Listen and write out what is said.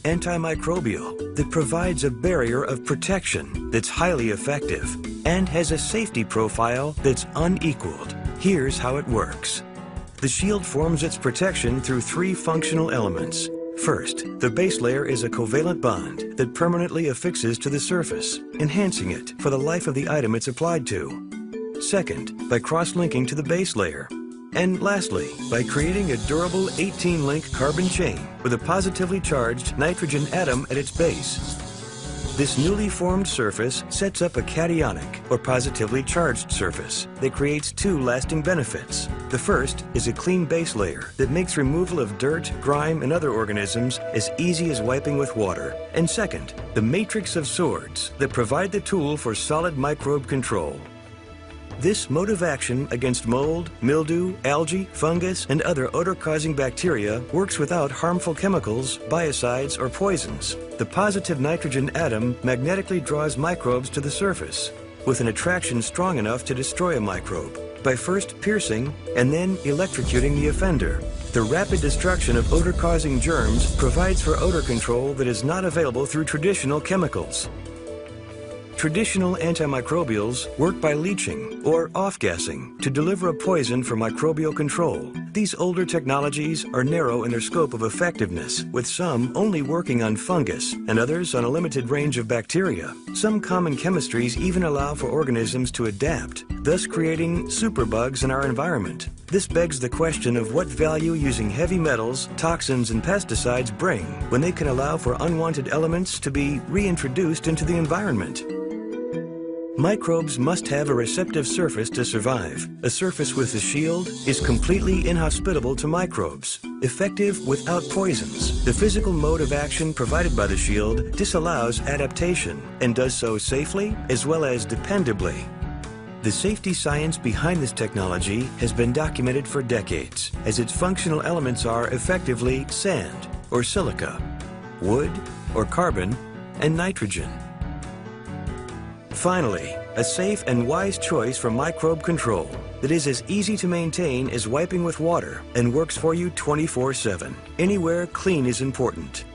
antimicrobial that provides a barrier of protection that's highly effective and has a safety profile that's unequaled. Here's how it works. The shield forms its protection through three functional elements. First, the base layer is a covalent bond that permanently affixes to the surface, enhancing it for the life of the item it's applied to. Second, by cross-linking to the base layer. And lastly, by creating a durable 18-link carbon chain with a positively charged nitrogen atom at its base. This newly formed surface sets up a cationic, or positively charged surface that creates two lasting benefits. The first is a clean base layer that makes removal of dirt, grime, and other organisms as easy as wiping with water. And second, the matrix of swords that provide the tool for solid microbe control. This mode of action against mold, mildew, algae, fungus, and other odor-causing bacteria works without harmful chemicals, biocides, or poisons. The positive nitrogen atom magnetically draws microbes to the surface with an attraction strong enough to destroy a microbe by first piercing and then electrocuting the offender. The rapid destruction of odor-causing germs provides for odor control that is not available through traditional chemicals. Traditional antimicrobials work by leaching or off-gassing to deliver a poison for microbial control. These older technologies are narrow in their scope of effectiveness, with some only working on fungus and others on a limited range of bacteria. Some common chemistries even allow for organisms to adapt, thus creating superbugs in our environment. This begs the question of what value using heavy metals, toxins, and pesticides bring when they can allow for unwanted elements to be reintroduced into the environment. Microbes must have a receptive surface to survive. A surface with a shield is completely inhospitable to microbes, effective without poisons. The physical mode of action provided by the shield disallows adaptation and does so safely as well as dependably. The safety science behind this technology has been documented for decades, as its functional elements are effectively sand or silica, wood or carbon, and nitrogen. Finally, a safe and wise choice for microbe control that is as easy to maintain as wiping with water and works for you 24/7. Anywhere clean is important.